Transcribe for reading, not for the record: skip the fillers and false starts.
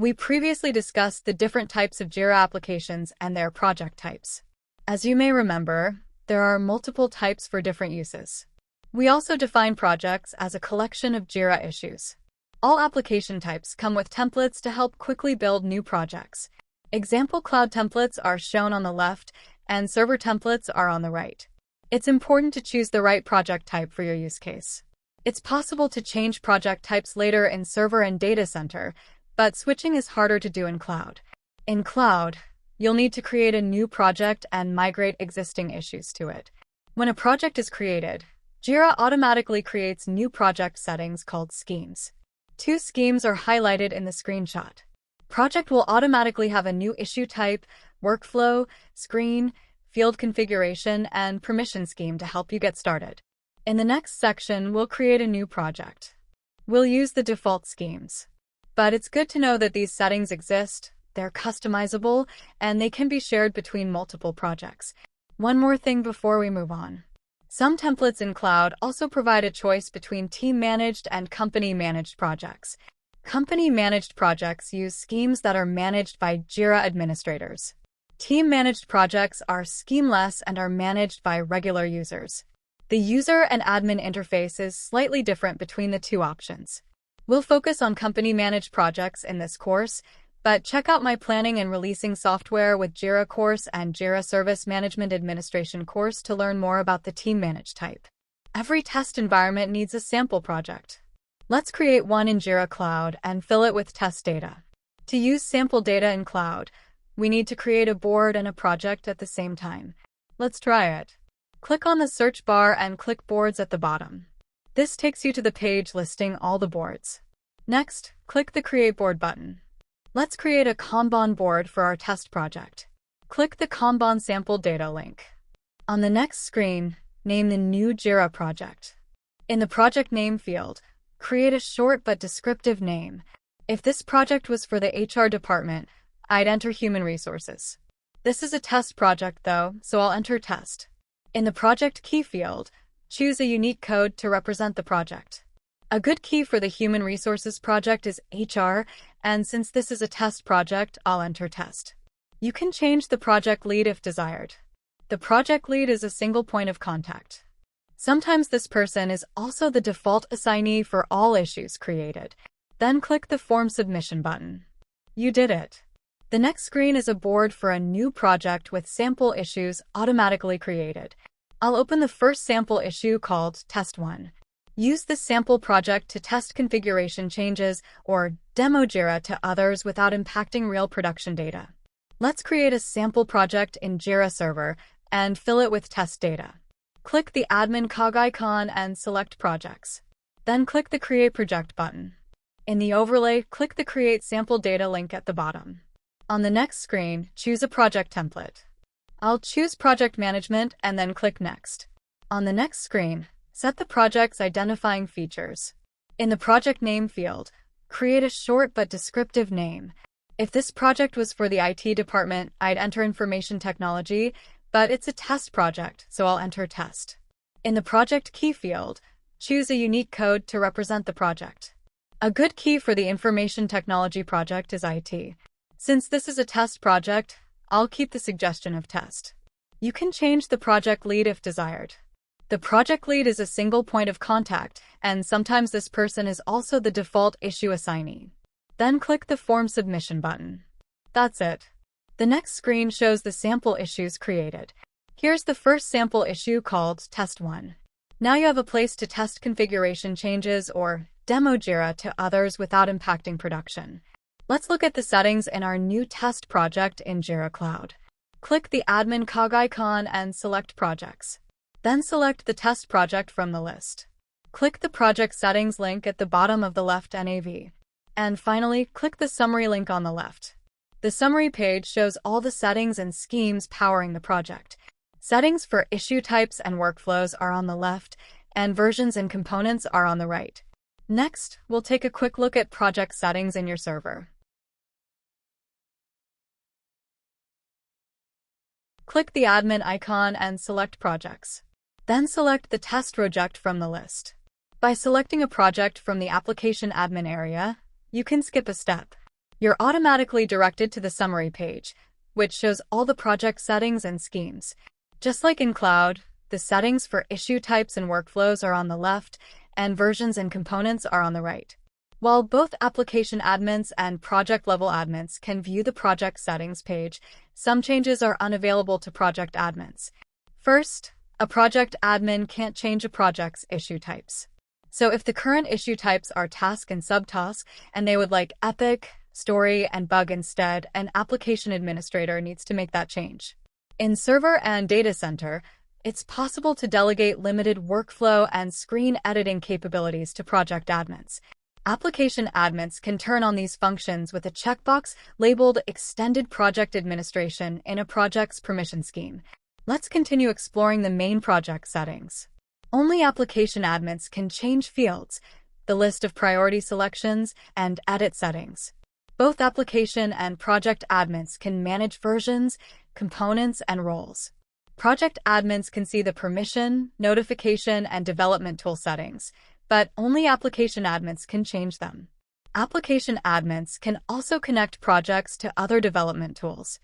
We previously discussed the different types of Jira applications and their project types. As you may remember, there are multiple types for different uses. We also define projects as a collection of Jira issues. All application types come with templates to help quickly build new projects. Example cloud templates are shown on the left, and server templates are on the right. It's important to choose the right project type for your use case. It's possible to change project types later in server and data center, but switching is harder to do in cloud. In cloud, you'll need to create a new project and migrate existing issues to it. When a project is created, Jira automatically creates new project settings called schemes. 2 schemes are highlighted in the screenshot. Project will automatically have a new issue type, workflow, screen, field configuration, and permission scheme to help you get started. In the next section, we'll create a new project. We'll use the default schemes. But it's good to know that these settings exist, they're customizable, and they can be shared between multiple projects. One more thing before we move on. Some templates in cloud also provide a choice between team-managed and company-managed projects. Company-managed projects use schemes that are managed by Jira administrators. Team-managed projects are schemeless and are managed by regular users. The user and admin interface is slightly different between the two options. We'll focus on company-managed projects in this course, but check out my Planning and Releasing Software with Jira course and Jira Service Management Administration course to learn more about the team-managed type. Every test environment needs a sample project. Let's create one in Jira Cloud and fill it with test data. To use sample data in cloud, we need to create a board and a project at the same time. Let's try it. Click on the search bar and click Boards at the bottom. This takes you to the page listing all the boards. Next, click the Create Board button. Let's create a Kanban board for our test project. Click the Kanban sample data link. On the next screen, name the new Jira project. In the project name field, create a short but descriptive name. If this project was for the HR department, I'd enter Human Resources. This is a test project though, so I'll enter Test. In the project key field, choose a unique code to represent the project. A good key for the Human Resources project is HR, and since this is a test project, I'll enter Test. You can change the project lead if desired. The project lead is a single point of contact. Sometimes this person is also the default assignee for all issues created. Then click the Form Submission button. You did it. The next screen is a board for a new project with sample issues automatically created. I'll open the first sample issue called Test 1. Use this sample project to test configuration changes or demo Jira to others without impacting real production data. Let's create a sample project in Jira Server and fill it with test data. Click the admin cog icon and select Projects. Then click the Create Project button. In the overlay, click the Create Sample Data link at the bottom. On the next screen, choose a project template. I'll choose Project Management and then click Next. On the next screen, set the project's identifying features. In the project name field, create a short but descriptive name. If this project was for the IT department, I'd enter Information Technology, but it's a test project, so I'll enter Test. In the project key field, choose a unique code to represent the project. A good key for the Information Technology project is IT. Since this is a test project, I'll keep the suggestion of Test. You can change the project lead if desired. The project lead is a single point of contact, and sometimes this person is also the default issue assignee. Then click the Form Submission button. That's it. The next screen shows the sample issues created. Here's the first sample issue called Test 1. Now you have a place to test configuration changes or demo Jira to others without impacting production. Let's look at the settings in our new test project in Jira Cloud. Click the admin cog icon and select Projects. Then select the test project from the list. Click the Project Settings link at the bottom of the left NAV. And finally, click the Summary link on the left. The summary page shows all the settings and schemes powering the project. Settings for issue types and workflows are on the left, and versions and components are on the right. Next, we'll take a quick look at project settings in your server. Click the admin icon and select Projects. Then select the test project from the list. By selecting a project from the application admin area, you can skip a step. You're automatically directed to the summary page, which shows all the project settings and schemes. Just like in cloud, the settings for issue types and workflows are on the left, and versions and components are on the right. While both application admins and project-level admins can view the project settings page, some changes are unavailable to project admins. First, a project admin can't change a project's issue types. So if the current issue types are task and subtask, and they would like epic, story, and bug instead, an application administrator needs to make that change. In Server and Data Center, it's possible to delegate limited workflow and screen editing capabilities to project admins. Application admins can turn on these functions with a checkbox labeled Extended Project Administration in a project's permission scheme. Let's continue exploring the main project settings. Only application admins can change fields, the list of priority selections, and edit settings. Both application and project admins can manage versions, components, and roles. Project admins can see the permission, notification, and development tool settings, but only application admins can change them. Application admins can also connect projects to other development tools.